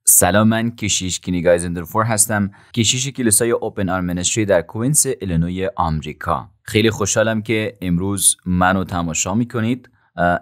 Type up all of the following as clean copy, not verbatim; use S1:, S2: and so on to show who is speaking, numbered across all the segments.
S1: سلام، من کشیش کینیگای زندرفور هستم، کشیش کلیسای اوپن آرم منستری در کوینس ایلینوی آمریکا. خیلی خوشحالم که امروز منو تماشا میکنید.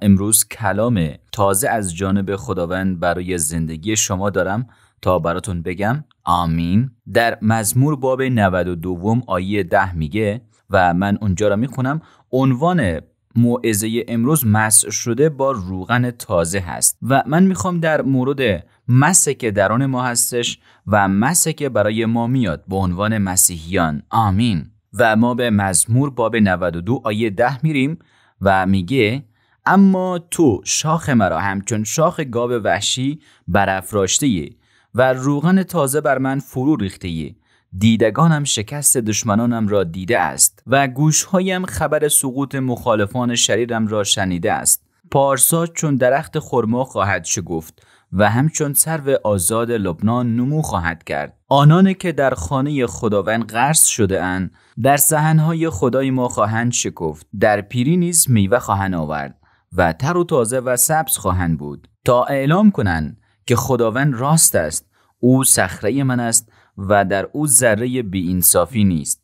S1: امروز کلام تازه از جانب خداوند برای زندگی شما دارم تا براتون بگم. آمین. در مزمور باب 92 آیه 10 میگه و من اونجا را میخونم. عنوان موعظه امروز مسح شده با روغن تازه هست و من میخوام در مورد مسحی که درون ما هستش و مسحی که برای ما میاد به عنوان مسیحیان. آمین. و ما به مزمور باب 92 آیه 10 میریم و میگه اما تو شاخ مرا همچون شاخ گاو وحشی برافراشته‌ای و روغن تازه بر من فرو ریخته‌ای. دیدگانم شکست دشمنانم را دیده است و گوشهایم خبر سقوط مخالفان شریرم را شنیده است. پارسا چون درخت خرما خواهد شکفت و همچون سرو آزاد لبنان نمو خواهد کرد. آنانی که در خانه خداوند غرس شده اند در صحنهای خدای ما خواهند شکفت. در پیری نیز میوه خواهند آورد و تر و تازه و سبز خواهند بود تا اعلام کنند که خداوند راست است. او صخره من است و در او ذره بی‌انصافی نیست.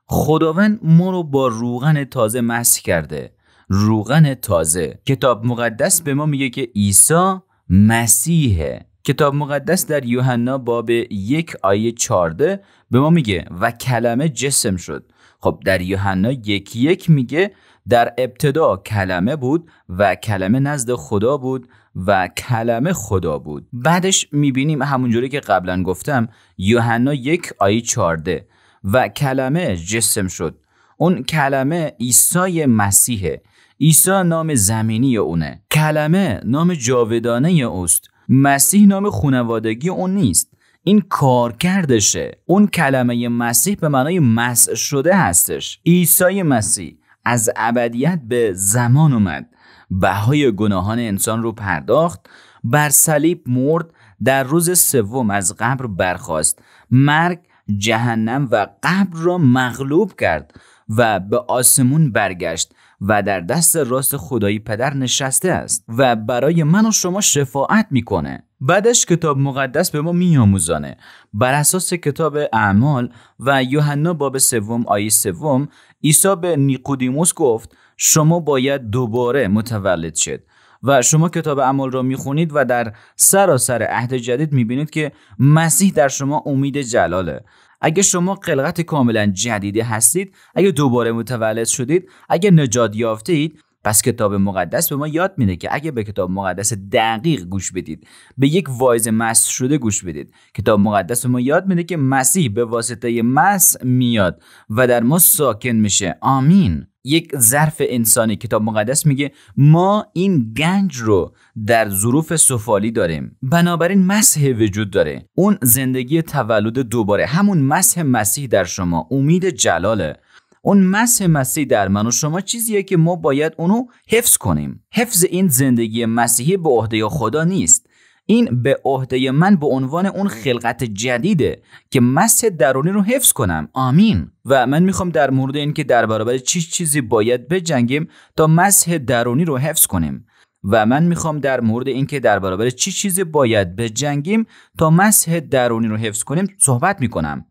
S1: خداوند ما رو با روغن تازه مسح کرده. روغن تازه. کتاب مقدس به ما میگه که عیسی مسیحه. کتاب مقدس در یوحنا باب 1 آیه 14 به ما میگه و کلمه جسم شد. خب در یوحنا 1:1 میگه در ابتدا کلمه بود و کلمه نزد خدا بود و کلمه خدا بود. بعدش میبینیم همونجوری که قبلا گفتم یوحنا 1 آیه 14 و کلمه جسم شد. اون کلمه عیسی مسیحه. عیسی نام زمینی اونه. کلمه نام جاودانه اوست. مسیح نام خانوادگی اون نیست. این کارکردشه. اون کلمه مسیح به معنای مسح شده هستش. عیسی مسیح از ابدیت به زمان اومد. بهای گناهان انسان رو پرداخت، بر صلیب مرد، در روز سوم از قبر برخاست، مرگ، جهنم و قبر را مغلوب کرد و به آسمون برگشت و در دست راست خدای پدر نشسته است و برای من و شما شفاعت میکنه. بعدش کتاب مقدس به ما میآموزانه. بر اساس کتاب اعمال و یوحنا باب 3 آیه 3 عیسی به نیقودیموس گفت شما باید دوباره متولد شد. و شما کتاب اعمال را میخونید و در سراسر عهد جدید میبینید که مسیح در شما امید جلاله. اگه شما خلقت کاملا جدیدی هستید، اگه دوباره متولد شدید، اگه نجات یافتید، پس کتاب مقدس به ما یاد میده که اگه به کتاب مقدس دقیق گوش بدید، به یک واعظ مسح شده گوش بدید، کتاب مقدس به ما یاد میده که مسیح به واسطه مسح میاد و در ما ساکن میشه. آمین. یک ظرف انسانی. کتاب مقدس میگه ما این گنج رو در ظروف سفالی داریم، بنابراین مسح وجود داره. اون زندگی تولد دوباره، همون مسح مسیح در شما امید جلاله. اون مسح مسیح در من و شما چیزیه که ما باید اونو حفظ کنیم. حفظ این زندگی مسیحی به عهده خدا نیست. این به عهده من به عنوان اون خلقت جدیده که مسح درونی رو حفظ کنم. آمین. و من میخوام در مورد این که در برابر چیزی باید بجنگیم تا مسح درونی رو حفظ کنیم و من میخوام در مورد این که در برابر چیزی باید بجنگیم تا مسح درونی رو حفظ کنیم صحبت میکنم.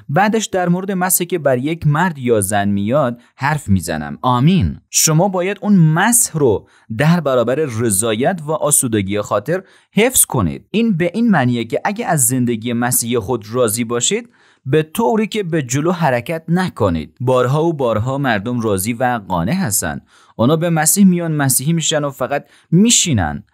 S1: بعدش در مورد مسحی که بر یک مرد یا زن میاد حرف میزنم. آمین. شما باید اون مسح رو در برابر رضایت و آسودگی خاطر حفظ کنید. این به این معنیه که اگه از زندگی مسیحی خود راضی باشید، به طوری که به جلو حرکت نکنید. بارها و بارها مردم راضی و قانع هستن. اونا به مسیح میان، مسیحی میشن و فقط میشینن.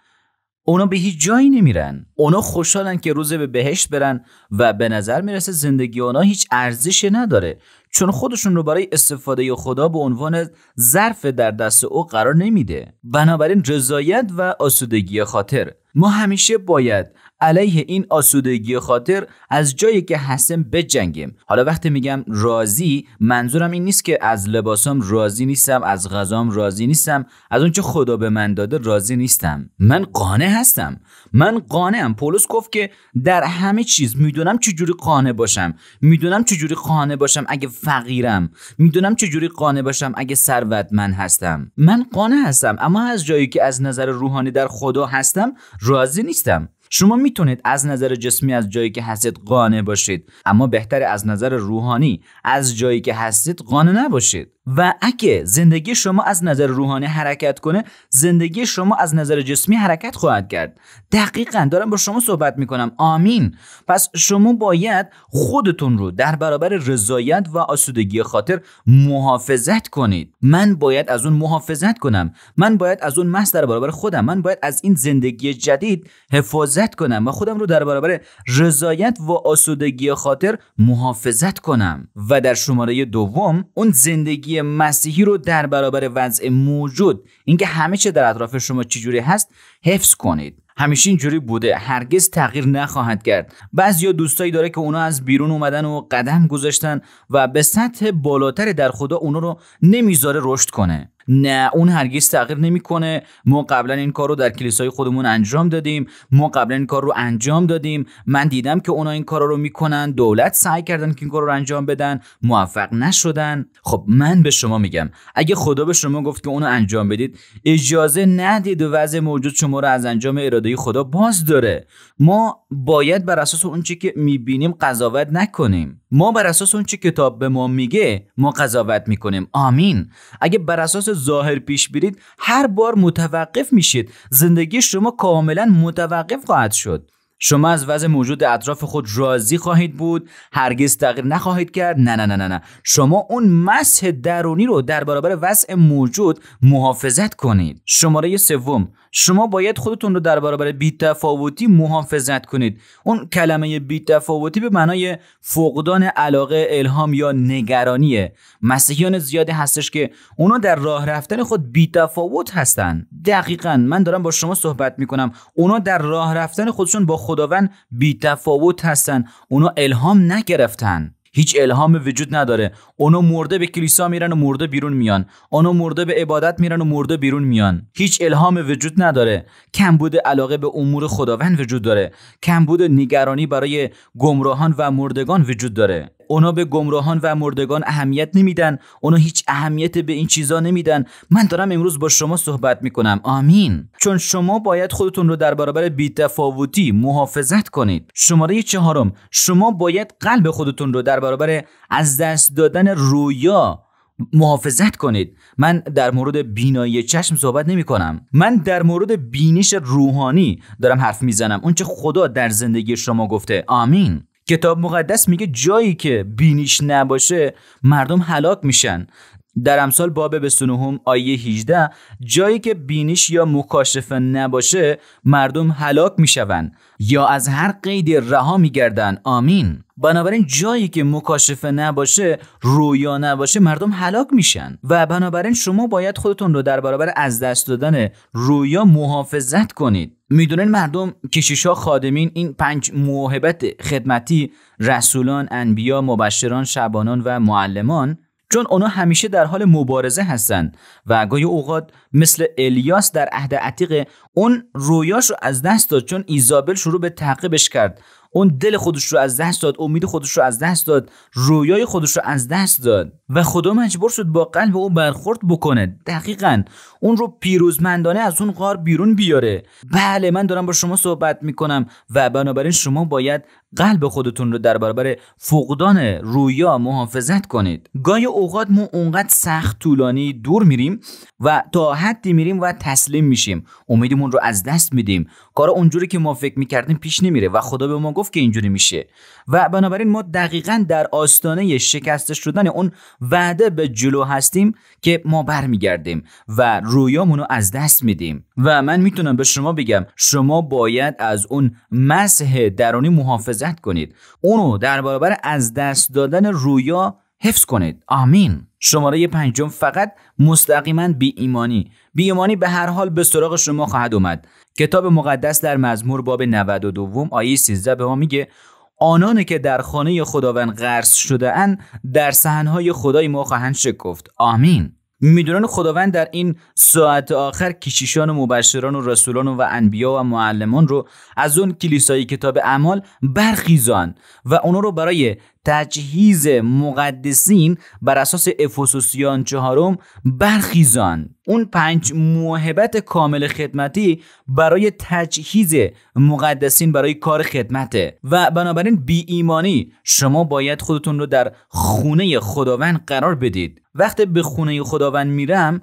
S1: اونا به هیچ جایی نمیرن. اونا خوشحالن که روز به بهشت برن و به نظر میرسه زندگی اونا هیچ ارزشی نداره، چون خودشون رو برای استفاده خدا به عنوان ظرف در دست او قرار نمیده. بنابراین رضایت و آسودگی خاطر. ما همیشه باید علیه این آسودگی خاطر از جایی که هستم بجنگیم. حالا وقتی میگم راضی، منظورم این نیست که از لباسام راضی نیستم، از غذام راضی نیستم، از اون چه خدا به من داده راضی نیستم. من قانع هستم. من قانعم. پولس گفت که در همه چیز میدونم چجوری قانع باشم. میدونم چجوری قانع باشم اگه فقیرم. میدونم چجوری قانع باشم اگه ثروتمند هستم. من قانع هستم، اما از جایی که از نظر روحانی در خدا هستم راضی نیستم. شما میتونید از نظر جسمی از جایی که هستید قانع باشید، اما بهتره از نظر روحانی از جایی که هستید قانع نباشید. و اگه زندگی شما از نظر روحانی حرکت کنه، زندگی شما از نظر جسمی حرکت خواهد کرد. دقیقاً دارم با شما صحبت میکنم. آمین. پس شما باید خودتون رو در برابر رضایت و آسودگی خاطر محافظت کنید. من باید از اون محافظت کنم. من باید از اون محض در برابر خودم، من باید از این زندگی جدید حفاظت کنم و خودم رو در برابر رضایت و آسودگی خاطر محافظت کنم. و در شماره دوم، اون زندگی مسیحی رو در برابر وضع موجود، اینکه همه چی در اطراف شما چجوری هست، حفظ کنید. همیشه اینجوری بوده، هرگز تغییر نخواهد کرد. بعضیا دوستایی داره که اونا از بیرون اومدن و قدم گذاشتن و به سطح بالاتر در خدا اونا رو نمیذاره رشد کنه. نه، اون هرگز تغییر نمیکنه. ما قبلا این کار رو در کلیسای خودمون انجام دادیم، ما قبلا این کار رو انجام دادیم. من دیدم که اونا این کارا رو میکنن، دولت سعی کردن که این کار رو انجام بدن، موفق نشدن. خب من به شما میگم، اگه خدا به شما گفت که اونو انجام بدید، اجازه ندید وضع موجود شما رو از انجام اراده خدا باز داره. ما باید بر اساس اون چیزی که میبینیم قضاوت نکنیم. ما بر اساس اون چی کتاب به ما میگه ما قضاوت میکنیم. آمین. اگه بر اساس ظاهر پیش برید، هر بار متوقف میشید. زندگی شما کاملا متوقف خواهد شد. شما از وضع موجود اطراف خود راضی خواهید بود، هرگز تغییر نخواهید کرد. نه. شما اون مسح درونی رو در برابر وضع موجود محافظت کنید. شماره سوم، شما باید خودتون رو در برابر بی‌تفاوتی محافظت کنید. اون کلمه بی‌تفاوتی به معنای فقدان علاقه، الهام یا نگرانیه. مسیحیان زیادی هستش که اونا در راه رفتن خود بی‌تفاوت هستن. دقیقاً من دارم با شما صحبت میکنم. اونا در راه رفتن خودشون با خداوند بی‌تفاوت هستن. اونا الهام نگرفتن. هیچ الهام وجود نداره. اونا مرده به کلیسا میرن و مرده بیرون میان. اونا مرده به عبادت میرن و مرده بیرون میان. هیچ الهام وجود نداره. کمبود علاقه به امور خداوند وجود داره. کمبود نگرانی برای گمراهان و مردگان وجود داره. اونا به گمراهان و مردگان اهمیت نمیدن. اونا هیچ اهمیت به این چیزا نمیدن. من دارم امروز با شما صحبت میکنم. آمین. چون شما باید خودتون رو در برابر بی‌تفاوتی محافظت کنید. شماره 4، شما باید قلب خودتون رو در برابر از دست دادن رویا محافظت کنید. من در مورد بینایی چشم صحبت نمی کنم. من در مورد بینش روحانی دارم حرف میزنم. اون چه خدا در زندگی شما گفته. آمین. کتاب مقدس میگه جایی که بینش نباشه مردم هلاک میشن. در امثال باب 29 آیه 18، جایی که بینش یا مکاشفه نباشه مردم هلاک میشون یا از هر قید رها میگردن. آمین. بنابراین جایی که مکاشفه نباشه، رویا نباشه، مردم هلاک میشن و بنابراین شما باید خودتون رو در برابر از دست دادن رویا محافظت کنید. میدونین مردم، کشیشا، خادمین، این 5 موهبت خدمتی، رسولان، انبیا، مبشران، شبانان و معلمان، چون اونا همیشه در حال مبارزه هستن و گاهی اوقات مثل الیاس در عهد عتیق اون رویاش رو از دست داد چون ایزابل شروع به تعقیبش کرد. اون دل خودش رو از دست داد، امید خودش رو از دست داد، رویای خودش رو از دست داد و خدا مجبور شد با قلب او برخورد بکنه. دقیقاً اون رو پیروزمندانه از اون غار بیرون بیاره. بله، من دارم با شما صحبت میکنم و بنابراین شما باید قلب خودتون رو در برابر فقدان رویا محافظت کنید. گاهی اوقات ما اونقدر سخت طولانی دور میریم و تا حدی میریم و تسلیم میشیم، امیدمون رو از دست میدیم، کارا اونجوری که ما فکر میکردیم پیش نمیره و خدا به ما گفت که اینجوری میشه و بنابراین ما دقیقاً در آستانه شکسته شدن اون وعده به جلو هستیم که ما برمیگردیم و رویامون رو از دست میدیم. و من میتونم به شما بگم شما باید از اون مسح درونی محافظت کنید، اونو در برابر از دست دادن رویا حفظ کنید. آمین. شماره 5، فقط مستقیما بی ایمانی به هر حال به سراغ شما خواهد اومد. کتاب مقدس در مزمور باب 92 آیه 13 به ما میگه آنانی که در خانه خداوند غرس شده اند در صحنهای خدای ما خواهند شکفت. آمین. میدونن خداوند در این ساعت آخر کشیشان و مبشران و رسولان و انبیا و معلمان رو از اون کلیسای کتاب اعمال برخیزان و اونو رو برای تجهیز مقدسین بر اساس افسوسیان 4 برخیزان. اون 5 موهبت کامل خدمتی برای تجهیز مقدسین برای کار خدمته و بنابراین بی ایمانی شما باید خودتون رو در خونه خداوند قرار بدید. وقتی به خونه خداوند میرم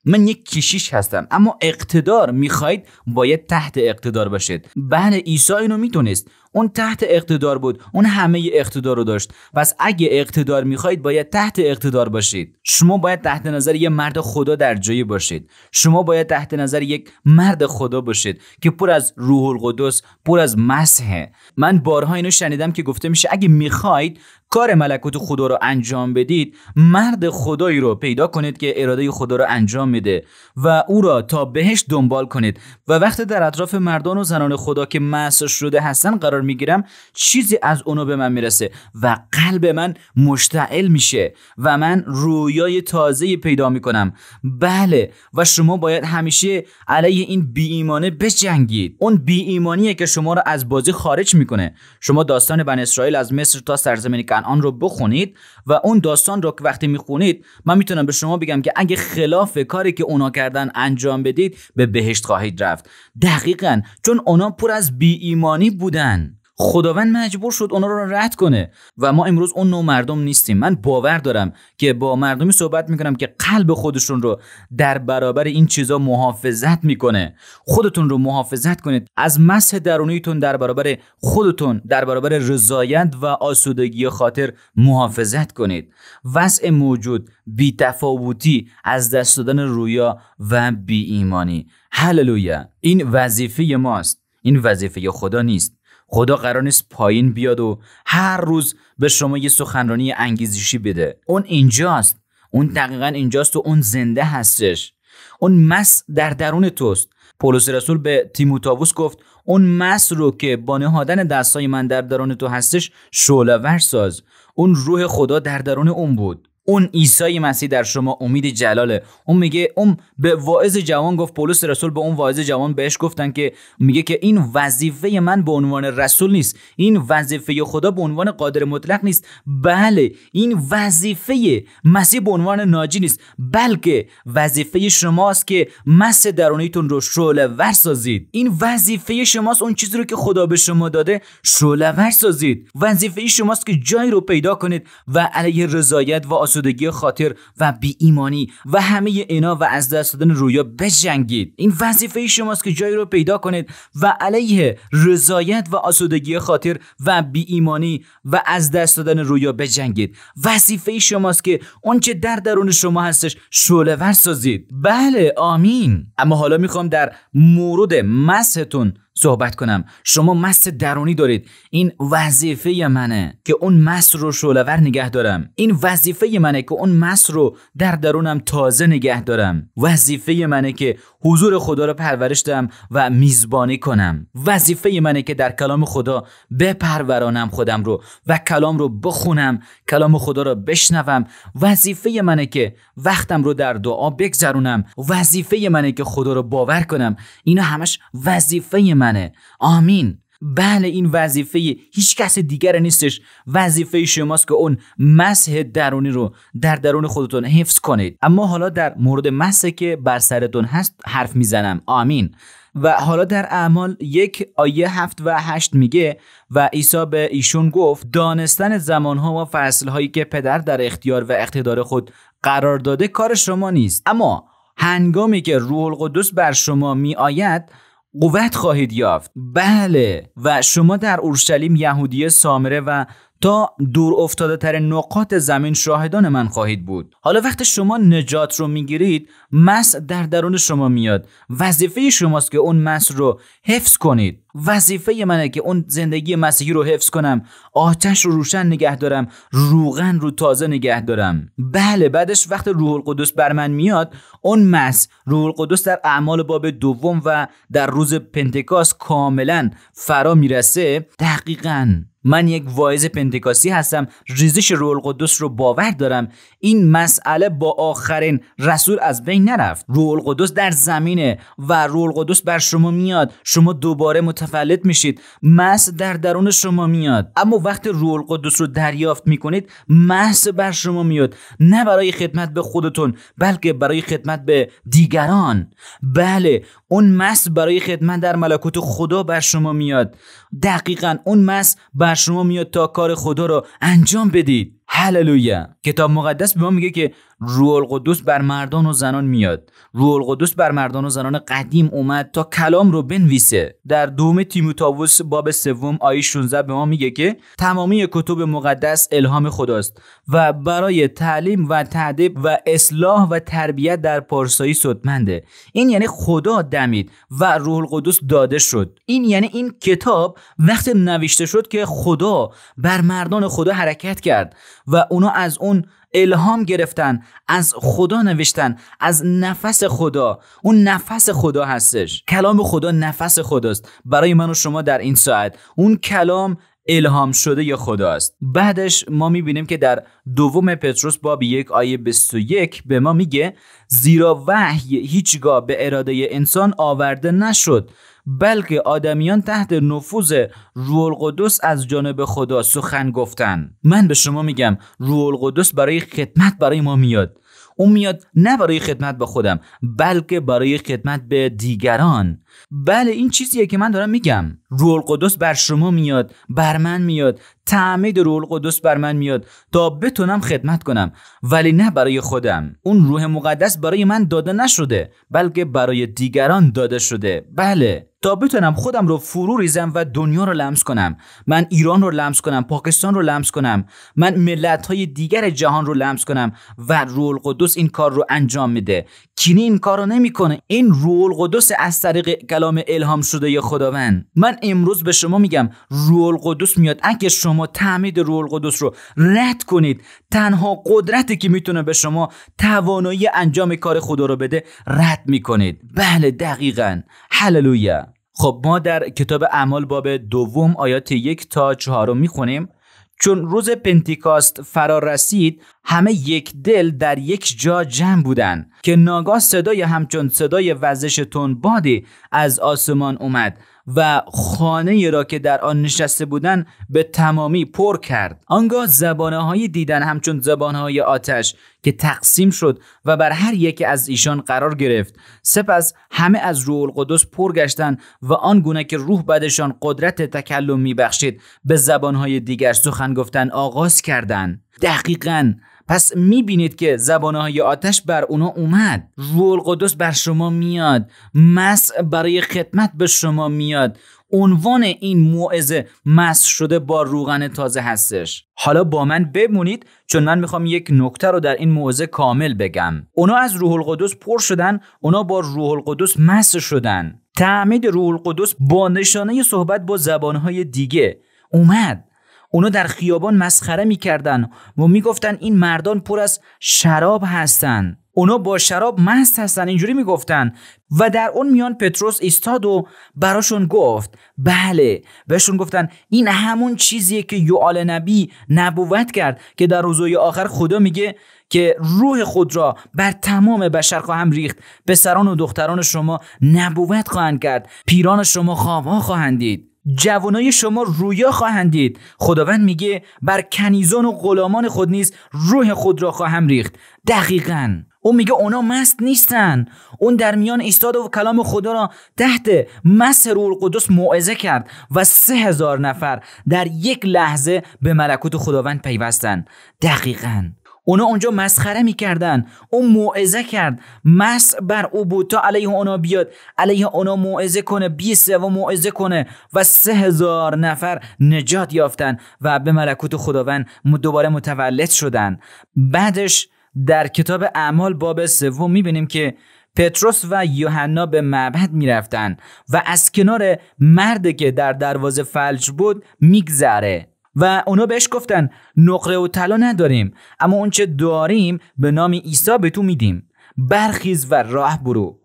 S1: من یک کشیش هستم، اما اقتدار میخواید باید تحت اقتدار باشید. بله عیسی اینو میتونست، اون تحت اقتدار بود، اون همه اقتدار رو داشت. پس اگه اقتدار میخواید باید تحت اقتدار باشید. شما باید تحت نظر یک مرد خدا در جایی باشید. شما باید تحت نظر یک مرد خدا باشید که پر از روح القدس، پر از مسحه. من بارها اینو شنیدم که گفته میشه اگه میخواید کار ملکوت خدا رو انجام بدید، مرد خدایی رو پیدا کنید که اراده خدا رو انجام میده و او را تا بهش دنبال کنید. و وقتی در اطراف مردان و زنان خدا که مسح شده هستن قرار میگیرم، چیزی از اونو به من میرسه و قلب من مشتعل میشه و من رویای تازه‌ای پیدا میکنم. بله، و شما باید همیشه علیه این بی ایمانه بجنگید. اون بی ایمانیه که شما را از بازی خارج میکنه. شما داستان بنی اسرائیل از مصر تا سرزمین کنعان رو بخونید و اون داستان رو که وقتی میخونید من میتونم به شما بگم که اگه خلاف کاری که اونا کردن انجام بدید به بهشت خواهید رفت. دقیقاً چون اونا پر از بی ایمانی بودن. خداوند مجبور شد اونا رو رد کنه و ما امروز اون نوع مردم نیستیم. من باور دارم که با مردمی صحبت میکنم که قلب خودشون رو در برابر این چیزا محافظت میکنه. خودتون رو محافظت کنید از مسح درونیتون، در برابر خودتون، در برابر رضایت و آسودگی خاطر محافظت کنید. وضع موجود، بی تفاوتی، از دست دادن رویا و بی ایمانی. هللویا. این وظیفه ماست، این وظیفه خدا نیست. خدا قرار نیست پایین بیاد و هر روز به شما یه سخنرانی انگیزشی بده. اون اینجاست، اون دقیقاً اینجاست و اون زنده هستش. اون مسح در درون توست. پولس رسول به تیموتائوس گفت اون مسح رو که با نهادن دستای من در درون تو هستش شعله‌ور ساز. اون روح خدا در درون اون بود. اون عیسی مسیح در شما امید جلاله. اون میگه، اون به واعظ جوان گفت، پولس رسول به اون واعظ جوان بهش گفتن که میگه که این وظیفه من به عنوان رسول نیست، این وظیفه خدا به عنوان قادر مطلق نیست، بله این وظیفه مسیح به عنوان ناجی نیست، بلکه وظیفه شماست که مسح درونیتون رو شعله‌ور سازید. این وظیفه شماست، اون چیزی رو که خدا به شما داده شعله‌ور سازید. وظیفه شماست که جایی رو پیدا کنید و علیه رضایت و آسودگی خاطر و بی ایمانی و همه اینا و از دست دادن رویا بجنگید. این وظیفه شماست که جایی رو پیدا کنید و علیه رضایت و آسودگی خاطر و بی ایمانی و از دست دادن رویا بجنگید. وظیفه شماست که اون چه در درون شما هستش شعله‌ور سازید. بله آمین. اما حالا میخوام در مورد مسحتون صحبت کنم. شما مسح درونی دارید. این وظیفه منه که اون مسح رو شعله‌ور نگه دارم. این وظیفه منه که اون مسح رو در درونم تازه نگه دارم. وظیفه منه که حضور خدا رو پرورش دهم و میزبانی کنم. وظیفه منه که در کلام خدا بپرورانم خودم رو و کلام رو بخونم، کلام خدا رو بشنوم. وظیفه منه که وقتم رو در دعا بگذرونم. وظیفه منه که خدا رو باور کنم. اینا همش وظیفه منه. آمین. بله این وظیفه هیچ کس دیگر نیستش. وظیفه شماست که اون مسح درونی رو در درون خودتون حفظ کنید. اما حالا در مورد مسحی که بر سرتون هست حرف میزنم. آمین. و حالا در اعمال 1 آیه 7 و 8 میگه و عیسی به ایشون گفت دانستن زمانها و فصلهایی که پدر در اختیار و اقتدار خود قرار داده کار شما نیست، اما هنگامی که روح القدس بر شما می آید قوت خواهید یافت. بله، و شما در اورشلیم، یهودیه، سامره و تا دور افتاده تر نقاط زمین شاهدان من خواهید بود. حالا وقتی شما نجات رو میگیرید، مسح در درون شما میاد. وظیفه شماست که اون مسح رو حفظ کنید. وظیفه منه که اون زندگی مسیحی رو حفظ کنم، آتش رو روشن نگه دارم، روغن رو تازه نگه دارم. بله، بعدش وقت روح القدس بر من میاد، اون مسح روح القدس در اعمال باب 2 و در روز پنتکاست کاملا فرا میرسه. دقیقاً من یک واعظ پنتکاستی هستم، ریزش روح القدس رو باور دارم. این مسئله با آخرین رسول از بین نرفت. روح القدس در زمینه و روح القدس بر شما میاد، شما دوباره متولد میشید، محض در درون شما میاد. اما وقتی روح القدس رو دریافت میکنید، محض بر شما میاد، نه برای خدمت به خودتون بلکه برای خدمت به دیگران. بله، اون محض برای خدمت در ملکوت خدا بر شما میاد. دقیقاً اون محض بر شما میاد تا کار خدا رو انجام بدید. هللویا. کتاب مقدس به ما میگه که روح القدس بر مردان و زنان میاد. روح القدس بر مردان و زنان قدیم اومد تا کلام رو بنویسه. در دوم تیموتائوس باب 3 آیه 16 به ما میگه که تمامی کتب مقدس الهام خداست و برای تعلیم و تأدیب و اصلاح و تربیت در پارسایی سودمنده. این یعنی خدا دمید و روح القدس داده شد. این یعنی این کتاب وقتی نوشته شد که خدا بر مردان خدا حرکت کرد و اونا از اون الهام گرفتن، از خدا نوشتن، از نفس خدا. اون نفس خدا هستش. کلام خدا نفس خداست برای من و شما در این ساعت. اون کلام الهام شده یا خداست. بعدش ما میبینیم که در دوم پتروس باب 1 آیه 21 به ما میگه زیرا وحی هیچگاه به اراده انسان آورده نشد، بلکه آدمیان تحت نفوذ روح القدس از جانب خدا سخن گفتن. من به شما میگم روح القدس برای خدمت برای ما میاد. اون میاد نه برای خدمت به خودم بلکه برای خدمت به دیگران. بله، این چیزیه که من دارم میگم. روح القدس بر شما میاد، بر من میاد، تعمید روح القدس بر من میاد تا بتونم خدمت کنم، ولی نه برای خودم. اون روح مقدس برای من داده نشده بلکه برای دیگران داده شده. بله، تا بتونم خودم رو فرو ریزم و دنیا رو لمس کنم. من ایران رو لمس کنم، پاکستان رو لمس کنم، من ملت‌های دیگر جهان رو لمس کنم و روح القدس این کار رو انجام میده. کینی این کار رو نمیکنه. این روح القدس از طریق کلام الهام شده خداوند. من امروز به شما میگم روح القدس میاد. اگه شما تعمید روح القدس رو رد کنید، تنها قدرتی که میتونه به شما توانایی انجام کار خدا رو بده رد میکنید. بله دقیقاً. هللویا. خب ما در کتاب اعمال باب 2 آیات 1 تا 4 میخونیم. چون روز پنتیکاست فرا رسید، همه یک دل در یک جا جمع بودند که ناگاه صدای همچون صدای وزش تندبادی از آسمان اومد و خانه را که در آن نشسته بودند به تمامی پر کرد. آنگاه زبانه‌هایی دیدن همچون زبانهای آتش که تقسیم شد و بر هر یک از ایشان قرار گرفت. سپس همه از روح القدس پر گشتند و آن گونه که روح بعدشان قدرت تکلم میبخشید به زبانهای دیگر سخن گفتن آغاز کردند. دقیقاً. پس میبینید که زبانهای آتش بر اونا اومد. روح القدس بر شما میاد، مسح برای خدمت به شما میاد. عنوان این موعظه مسح شده با روغن تازه هستش. حالا با من بمونید چون من میخوام یک نکته رو در این موعظه کامل بگم. اونا از روح القدس پر شدن، اونا با روح القدس مسح شدن. تعمید روح القدس با نشانه صحبت با زبانهای دیگه اومد. اونا در خیابان مسخره میکردن و میگفتن این مردان پر از شراب هستن. اونا با شراب مست هستن، اینجوری میگفتن. و در اون میان پتروس ایستاد و براشون گفت، بله، بهشون گفتن این همون چیزیه که یوئیل نبی نبوت کرد که در روزهای آخر خدا میگه که روح خود را بر تمام بشر خواهم ریخت. پسران و دختران شما نبوت خواهند کرد، پیران شما خوابها خواهند دید، جوانای شما رویا خواهند دید. خداوند میگه بر کنیزان و غلامان خود نیز روح خود را خواهم ریخت. دقیقاً. اون میگه اونا مست نیستن. اون در میان ایستاد و کلام خدا را تحت مسح روح القدس موعظه کرد و 3000 نفر در یک لحظه به ملکوت خداوند پیوستن. دقیقاً. اونا اونجا مسخره میکردن. اون موعظه کرد، مسح بر او بود تا علیه اونا بیاد، علیه اونا موعظه کنه، بیسته و موعظه کنه و 3000 نفر نجات یافتن و به ملکوت خداوند دوباره متولد شدن. بعدش در کتاب اعمال باب 3 میبینیم که پتروس و یوحنا به معبد میرفتن و از کنار مردی که در دروازه فلج بود میگذره و اونا بهش گفتن نقره و طلا نداریم، اما اون چه داریم به نام عیسی به تو میدیم. برخیز و راه برو.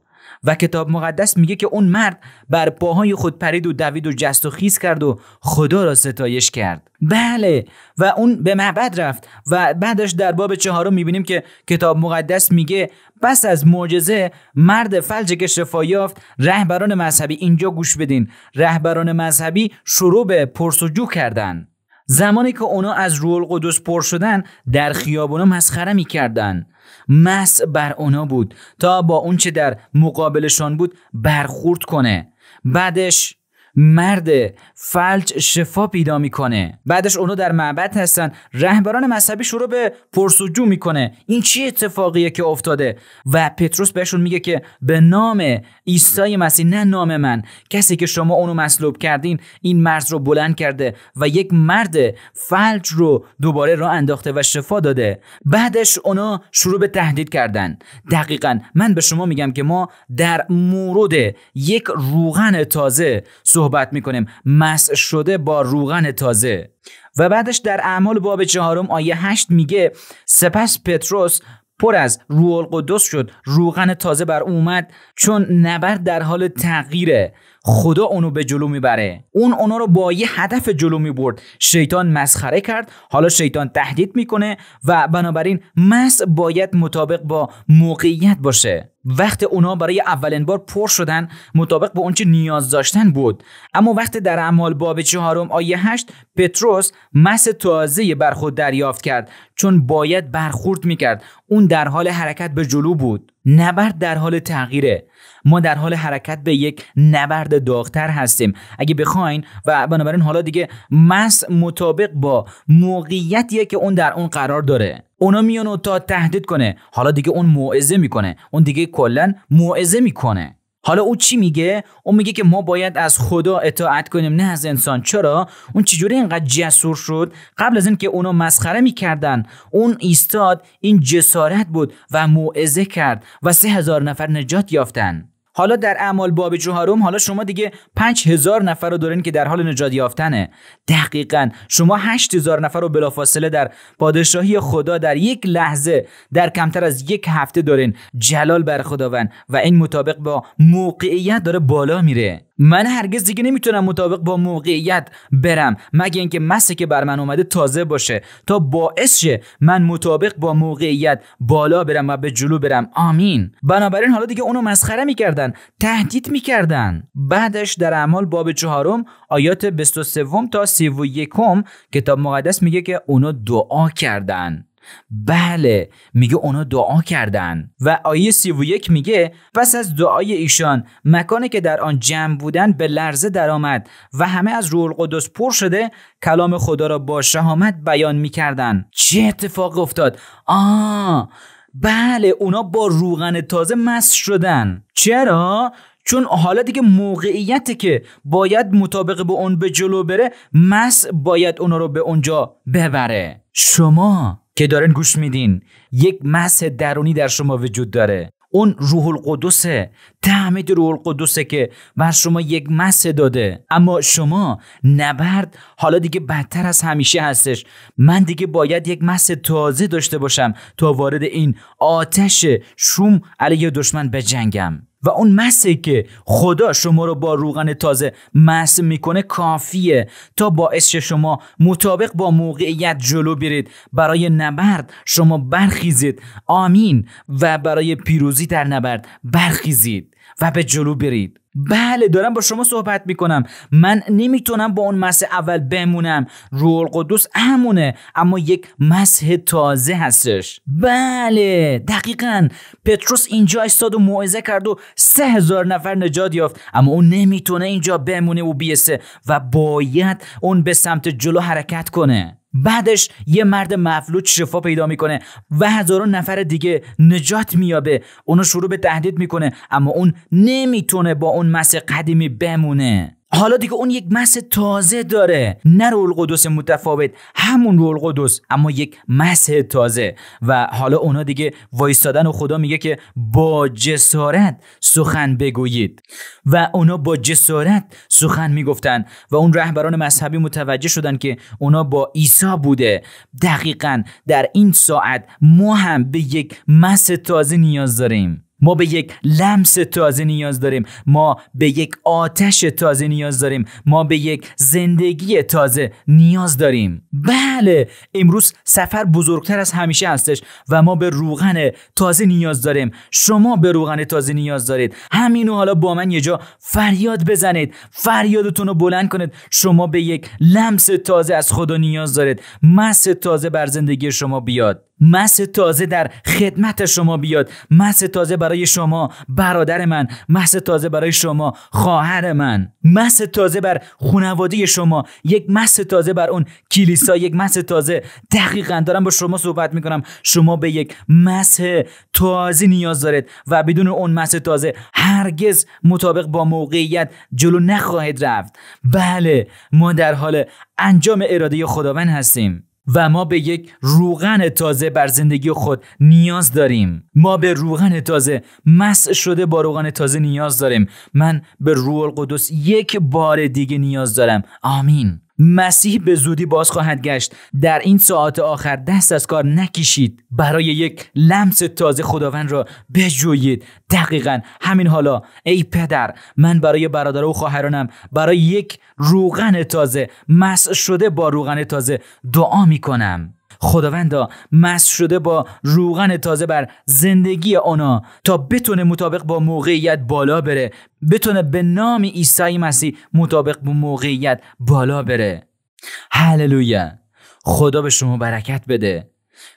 S1: و کتاب مقدس میگه که اون مرد بر پاهای خود پرید و دوید و جست و خیز کرد و خدا را ستایش کرد. بله، و اون به معبد رفت و بعدش در باب 4 میبینیم که کتاب مقدس میگه پس از معجزه مرد فلج که شفا یافت، رهبران مذهبی، اینجا گوش بدین، رهبران مذهبی شروع به پرسجو کردن. زمانی که اونا از روح القدس پر شدن در خیابونا مسخره میکردن. مس بر اونا بود تا با اون چه در مقابلشان بود برخورد کنه. بعدش مرد فلج شفا پیدا میکنه. بعدش اونو در معبد هستن، رهبران مذهبی شروع به پرسجو میکنه این چی اتفاقیه که افتاده و پتروس بهشون میگه که به نام عیسی مسیح، نه نام من، کسی که شما اونو مصلوب کردین این مرز رو بلند کرده و یک مرد فلج رو دوباره راه انداخته و شفا داده. بعدش اونا شروع به تهدید کردن. دقیقاً من به شما میگم که ما در مورد یک روغن تازه صحبت میکنیم، مسح شده با روغن تازه. و بعدش در اعمال باب 4 آیه 8 میگه سپس پتروس پر از روح القدس شد، روغن تازه بر اومد، چون نبرد در حال تغییره، خدا اونو به جلو میبره. اونا رو با یه هدف جلو میبرد. شیطان مسخره کرد، حالا شیطان تهدید میکنه و بنابراین مسح باید مطابق با موقعیت باشه. وقت اونا برای اولین بار پر شدن مطابق با اونچه نیاز داشتن بود. اما وقت در اعمال باب 4 آیه 8 پتروس مسح تازه بر خود دریافت کرد، چون باید برخورد میکرد. اون در حال حرکت به جلو بود. نبرد در حال تغییره. ما در حال حرکت به یک نبرد داغ‌تر هستیم اگه بخواین، و بنابراین حالا دیگه مسح مطابق با موقعیتیه که اون در اون قرار داره. اونا میانو تا تهدید کنه، حالا دیگه اون موعظه میکنه، اون دیگه کلا موعظه میکنه. حالا او چی میگه؟ اون میگه که ما باید از خدا اطاعت کنیم نه از انسان. چرا؟ اون چجوری اینقدر جسور شد؟ قبل از این که اونا مسخره میکردن اون ایستاد، این جسارت بود و موعظه کرد و 3000 نفر نجات یافتن. حالا در اعمال باب 4 حالا شما دیگه 5000 نفر رو دارین که در حال نجات یافتنه. دقیقاً شما 8000 نفر رو بلافاصله در پادشاهی خدا در یک لحظه در کمتر از یک هفته دارین. جلال بر خداوند. و این مطابق با موقعیت داره بالا میره. من هرگز دیگه نمیتونم مطابق با موقعیت برم مگه اینکه مسحی که بر من اومده تازه باشه تا باعث شه من مطابق با موقعیت بالا برم و به جلو برم. آمین. بنابراین حالا دیگه اونو مسخره میکردن، تهدید میکردن. بعدش در اعمال باب 4 آیات 23 تا 31 کتاب مقدس میگه که اونو دعا کردن. بله، میگه اونا دعا کردن. و آیه 31 میگه پس از دعای ایشان مکانی که در آن جمع بودن به لرزه در آمد و همه از روح القدس پر شده کلام خدا را با شهامت بیان میکردن. چه اتفاق افتاد؟ بله، اونا با روغن تازه مسح شدن. چرا؟ چون حالا دیگه موقعیتی که باید مطابق با اون به جلو بره، مسح باید اونا رو به اونجا ببره. شما که دارین گوش میدین یک مسح درونی در شما وجود داره. اون روح القدسه، تعمید روح القدسه که بر شما یک مسح داده. اما شما نبرد حالا دیگه بدتر از همیشه هستش. من دیگه باید یک مسح تازه داشته باشم تا وارد این آتش شوم علیه دشمن بجنگم. و اون مسحی که خدا شما رو با روغن تازه مسح میکنه کافیه تا باعث شما مطابق با موقعیت جلو برید، برای نبرد شما برخیزید. آمین. و برای پیروزی در نبرد برخیزید و به جلو برید. بله، دارم با شما صحبت میکنم. من نمیتونم با اون مسح اول بمونم. روح القدس همونه، اما یک مسح تازه هستش. بله، دقیقاً پتروس اینجا استاد و موعظه کرد و 3000 نفر نجات یافت، اما اون نمیتونه اینجا بمونه و بیسته و باید اون به سمت جلو حرکت کنه. بعدش یه مرد مفلوج شفا پیدا میکنه و هزاران نفر دیگه نجات مییابه. اونو شروع به تهدید میکنه، اما اون نمیتونه با اون مسح قدیمی بمونه. حالا دیگه اون یک مسح تازه داره، نه روح القدس متفاوت، همون روح القدس اما یک مسح تازه. و حالا اونا دیگه وایستادن و خدا میگه که با جسارت سخن بگویید. و اونا با جسارت سخن میگفتن و اون رهبران مذهبی متوجه شدن که اونا با عیسی بوده. دقیقاً در این ساعت ما هم به یک مسح تازه نیاز داریم. ما به یک لمس تازه نیاز داریم. ما به یک آتش تازه نیاز داریم. ما به یک زندگی تازه نیاز داریم. بله، امروز سفر بزرگتر از همیشه هستش و ما به روغن تازه نیاز داریم. شما به روغن تازه نیاز دارید. همینو حالا با من یه جا فریاد بزنید، فریادتون رو بلند کنید. شما به یک لمس تازه از خدا نیاز دارید. مس تازه بر زندگی شما بیاد، مس تازه در خدمت شما بیاد، مس تازه برای شما برادر من، مس تازه برای شما خواهر من، مس تازه بر خانواده شما، یک مس تازه بر اون کلیسا، یک مس تازه. دقیقاً دارم با شما صحبت میکنم. شما به یک مس تازه نیاز دارید و بدون اون مس تازه هرگز مطابق با موقعیت جلو نخواهید رفت. بله، ما در حال انجام اراده خداوند هستیم و ما به یک روغن تازه بر زندگی خود نیاز داریم. ما به روغن تازه، مسح شده با روغن تازه نیاز داریم. من به روح القدس یک بار دیگه نیاز دارم. آمین. مسیح به زودی باز خواهد گشت. در این ساعات آخر دست از کار نکشید. برای یک لمس تازه خداوند را بجویید. دقیقاً همین حالا ای پدر، من برای برادران و خواهرانم برای یک روغن تازه، مسح شده با روغن تازه دعا میکنم. خداوندا، مسح شده با روغن تازه بر زندگی اونا تا بتونه مطابق با موقعیت بالا بره، بتونه به نام عیسی مسیح مطابق با موقعیت بالا بره. هللویا. خدا به شما برکت بده.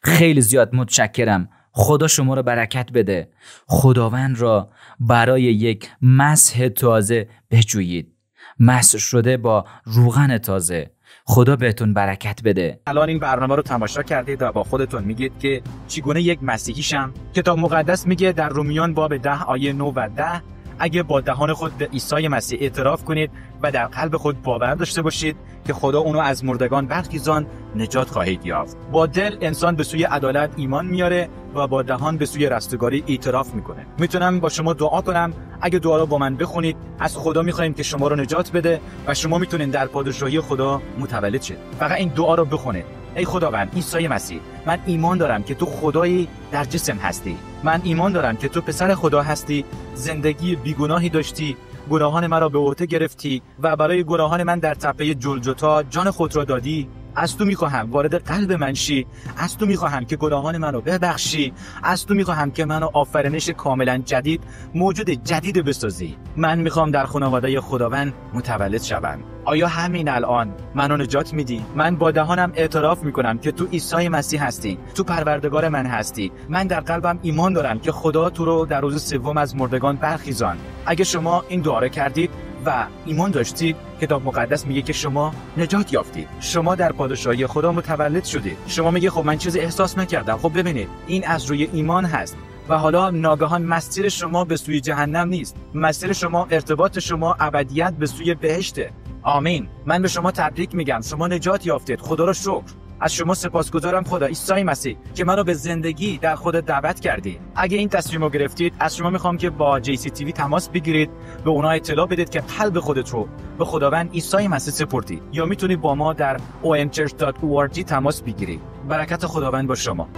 S1: خیلی زیاد متشکرم. خدا شما رو برکت بده. خداوند را برای یک مسح تازه بجویید، مسح شده با روغن تازه. خدا بهتون برکت بده.
S2: الان این برنامه رو تماشا کردید و با خودتون میگید که چگونه یک مسیحی شم. کتاب مقدس میگه در رومیان باب 10 آیه 9 و 10 اگه با دهان خود به عیسی مسیح اعتراف کنید و در قلب خود باور داشته باشید که خدا اونو از مردگان برخیزان، نجات خواهید یافت. با دل انسان به سوی عدالت ایمان میاره و با دهان به سوی رستگاری اعتراف میکنه. میتونم با شما دعا کنم. اگه دعا رو با من بخونید، از خدا میخوایم که شما رو نجات بده و شما میتونید در پادشاهی خدا متولد شید. فقط این دعا رو بخونید. ای خداوند عیسی مسیح، من ایمان دارم که تو خدایی در جسم هستی. من ایمان دارم که تو پسر خدا هستی، زندگی بیگناهی داشتی، گناهان مرا به عهده گرفتی و برای گناهان من در تپه جلجتا جان خود را دادی. از تو میخواهم وارد قلب من شی. از تو میخواهم که گناهان منو ببخشی. از تو میخواهم که منو آفرینش کاملا جدید، موجود جدید بسازی. من میخوام در خانواده خداوند متولد شوم. آیا همین الان منو نجات میدی؟ من با دهانم اعتراف میکنم که تو عیسی مسیح هستی، تو پروردگار من هستی. من در قلبم ایمان دارم که خدا تو رو در روز سوم از مردگان برخیزان. اگه شما این دعا رو کردید و ایمان داشتید، کتاب مقدس میگه که شما نجات یافتید. شما در پادشاهی خدا متولد شدید. شما میگه خب من چیزی احساس نکردم. خب ببینید، این از روی ایمان هست و حالا ناگهان مسیر شما به سوی جهنم نیست. مسیر شما، ارتباط شما ابدیت به سوی بهشته. آمین. من به شما تبریک میگم. شما نجات یافتید. خدا رو شکر. از شما سپاسگزارم خدا عیسی مسیح که منو به زندگی در خودت دعوت کردی. اگه این تصمیم رو گرفتید، از شما میخوام که با JCTV تماس بگیرید، به اونها اطلاع بدید که قلب خودت رو به خداوند عیسی مسیح سپردی، یا میتونید با ما در omchurch.org تماس بگیرید. برکت خداوند با شما.